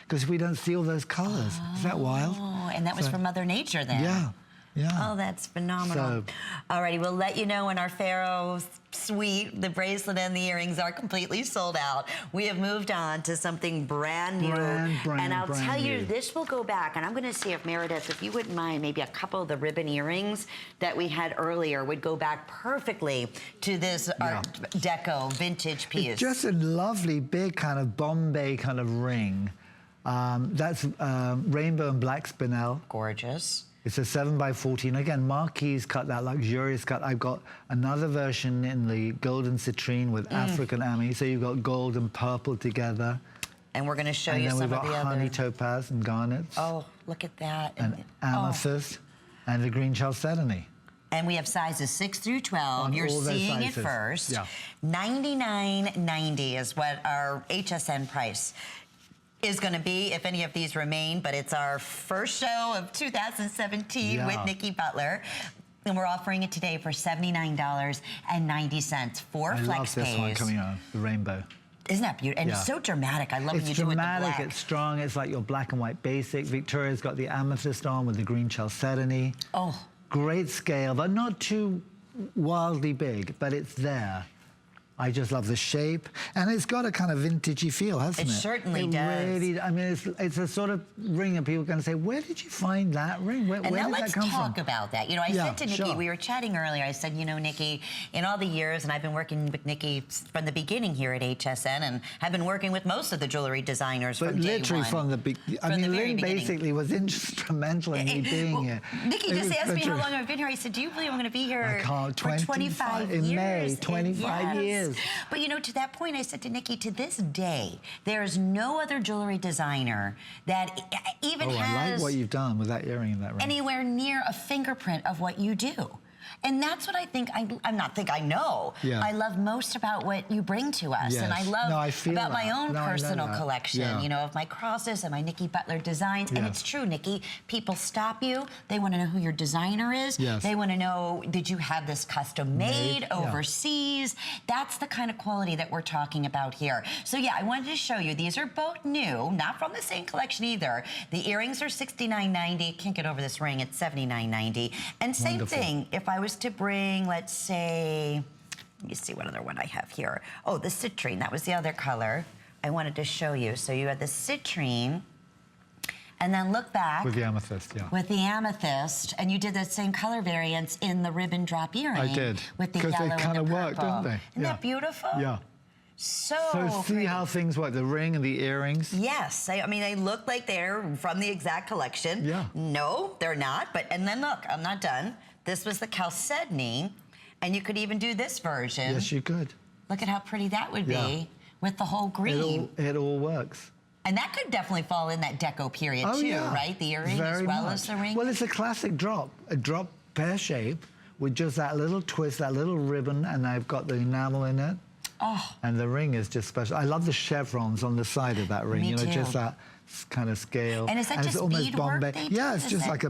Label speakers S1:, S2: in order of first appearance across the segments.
S1: because we don't see all those colors. Is that wild?
S2: Oh, and that was from Mother Nature then.
S1: Yeah. Yeah.
S2: Oh, that's phenomenal. Alrighty, we'll let you know when our Pharaoh suite, the bracelet and the earrings are completely sold out. We have moved on to something brand new. And I'll tell you, this will go back, and I'm gonna see if Meredith, if you wouldn't mind, maybe a couple of the ribbon earrings that we had earlier would go back perfectly to this Art Deco vintage piece.
S1: It's just a lovely big kind of Bombay kind of ring. That's rainbow and black spinel.
S2: Gorgeous.
S1: It's a 7x14. Again, Marquise cut, that luxurious cut. I've got another version in the golden citrine with African Ami. So you've got gold and purple together.
S2: And we're going to show you some of the other.
S1: And then we've got honey topaz and garnets.
S2: Oh, look at that.
S1: And amethyst and the green chalcedony.
S2: And we have sizes 6 through 12. You're seeing it first.
S1: Yeah.
S2: $99.90 is what our HSN price is going to be if any of these remain, but it's our first show of 2017 with Nicky Butler. And we're offering it today for $79.90 for FlexPays. I love this one coming on, the rainbow. Isn't that beautiful? And it's so dramatic. I love when you do it with the black. It's dramatic, it's strong, it's like your black and white basic. Victoria's got the amethyst on with the green chalcedony. Oh. Great scale, but not too wildly big, but it's there. I just love the shape, and it's got a kind of vintagey feel, hasn't it? It certainly does. Really, I mean, it's a sort of ring that people can say, where did you find that ring? Where did that come from? And now let's talk about that. You know, I said to Nicky, we were chatting earlier, I said, you know, Nicky, in all the years, and I've been working with Nicky from the beginning here at HSN, and have been working with most of the jewelry designers from day one. But literally from the beginning. I mean, Lynn basically was instrumental in me being here. Nicky just asked me how long I've been here. I said, do you believe I'm going to be here for 25 years? In May, 25 years. But you know, to that point, I said to Nicky, to this day, there is no other jewelry designer that even has... I like what you've done with that earring and that ring. Anywhere near a fingerprint of what you do. And that's what I think, I know. Yeah. I love most about what you bring to us. Yes. And I love about my own personal collection, you know, of my crosses and my Nicky Butler designs. And it's true, Nicky, people stop you. They want to know who your designer is. Yes. They want to know, did you have this custom made overseas? That's the kind of quality that we're talking about here. So yeah, I wanted to show you. These are both new, not from the same collection either. The earrings are $69.90. Can't get over this ring. It's $79.90. And same thing, if I was to bring, let's say, let me see what other one I have here. Oh, the citrine, that was the other color I wanted to show you. So you had the citrine, and then look back. With the amethyst, with the amethyst, and you did that same color variants in the ribbon drop earring. I did. With the yellow and the purple. Because they kind of work, don't they? Isn't that beautiful? Yeah. So see how things work, the ring and the earrings? Yes, I mean, they look like they're from the exact collection. Yeah. No, they're not, but, and then look, I'm not done. This was the chalcedony, and you could even do this version. Yes, you could. Look at how pretty that would be with the whole green. It all works. And that could definitely fall in that Deco period too, right? The earring as well as the ring. Well, it's a classic drop, a drop pear shape with just that little twist, that little ribbon, and I've got the enamel in it. Oh. And the ring is just special. I love the chevrons on the side of that ring. Me too. Just that kind of scale. And is that just almost Bombay? Yeah, it's just like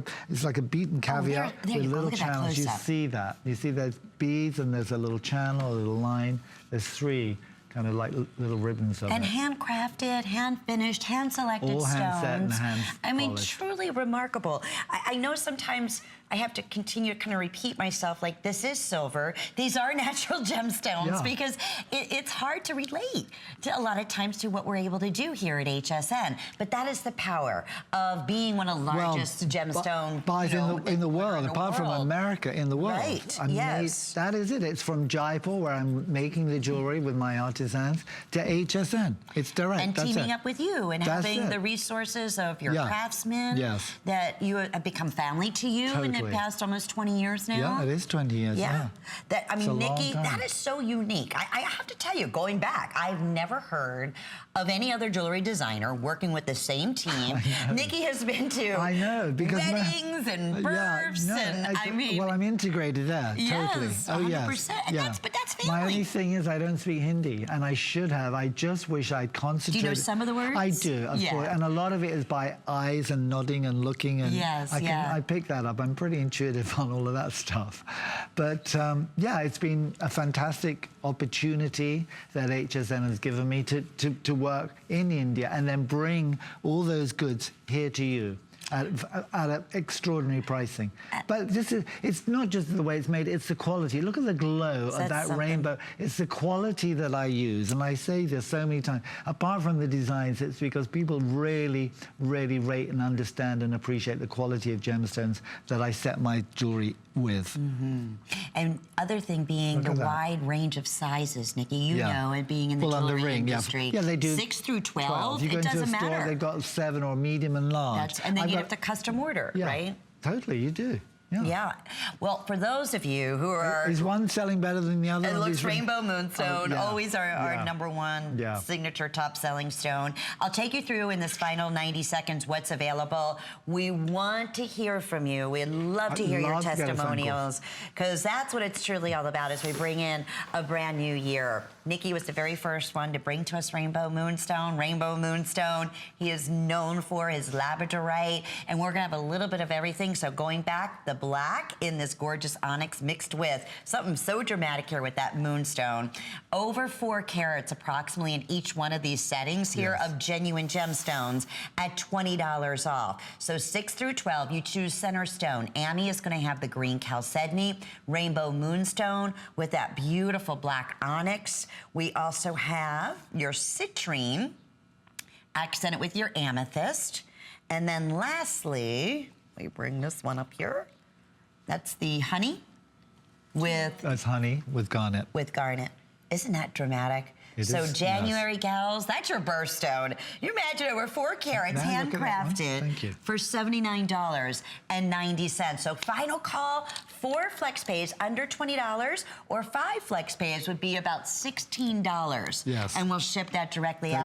S2: a beaten caveat with little channels. You see that. You see those beads, and there's a little channel, a little line. There's three kind of like little ribbons of it. And handcrafted, hand-finished, hand-selected stones. All hand-set and hand-polished. I mean, truly remarkable. I know sometimes I have to continue to kind of repeat myself, like, this is silver. These are natural gemstones, because it's hard to relate to a lot of times to what we're able to do here at HSN. But that is the power of being one of the largest gemstone in the world, apart from America, in the world. Right, that is it. It's from Jaipur, where I'm making the jewelry with my artisans, to HSN. It's direct. And teaming up with you and having the resources of your craftsmen that you have become family to you. Totally. In the past almost 20 years now? Yeah, it is 20 years, That, I mean, Nicky, that is so unique. I have to tell you, going back, I've never heard of any other jewelry designer working with the same team. Nicky has been to because weddings and births, I mean... Well, I'm integrated there, totally. 100%. But that's family. My only thing is I don't speak Hindi, and I should have. I just wish I'd concentrated. Do you know some of the words? I do, of course. And a lot of it is by eyes and nodding and looking, and I pick that up. I'm pretty intuitive on all of that stuff. But yeah, it's been a fantastic opportunity that HSN has given me to work
S1: work in India and then bring all those goods here to you at an extraordinary pricing. But it's not just the way it's made, it's the quality. Look at the glow of that rainbow. It's the quality that I use. And I say this so many times. Apart from the designs, it's because people really, really rate and understand and appreciate the quality of gemstones that I set my jewelry with.
S2: And other thing being the wide range of sizes, Nikki, you know, and being in the jewelry industry.
S1: Yeah, they do
S2: 6 through 12.
S1: You go
S2: it
S1: into
S2: doesn't
S1: a store,
S2: matter.
S1: they've got 7 or medium and large.
S2: And then you have to custom order, right?
S1: Totally, you do.
S2: Yeah. Well, for those of you who are...
S1: Is one selling better than the other?
S2: It looks Rainbow Moonstone, always our #1 signature top-selling stone. I'll take you through in this final 90 seconds what's available. We want to hear from you. We'd love to hear your testimonials, because that's what it's truly all about as we bring in a brand new year. Nicky was the very first one to bring to us Rainbow Moonstone. He is known for his labradorite, and we're gonna have a little bit of everything. So going back, the black in this gorgeous onyx mixed with something so dramatic here with that moonstone. Over 4 carats approximately in each one of these settings here of genuine gemstones at $20 off. So 6 through 12, you choose center stone. Amy is gonna have the green chalcedony, rainbow moonstone with that beautiful black onyx. We also have your citrine, accent it with your amethyst. And then lastly, we bring this one up here. That's the honey with...
S1: That's honey with garnet.
S2: With garnet. Isn't that dramatic? So January gals, that's your birthstone. You imagine over 4 carats, handcrafted for $79.90. So final call, 4 flex pays under $20, or 5 flex pays would be about $16.
S1: Yes.
S2: And we'll ship that directly out.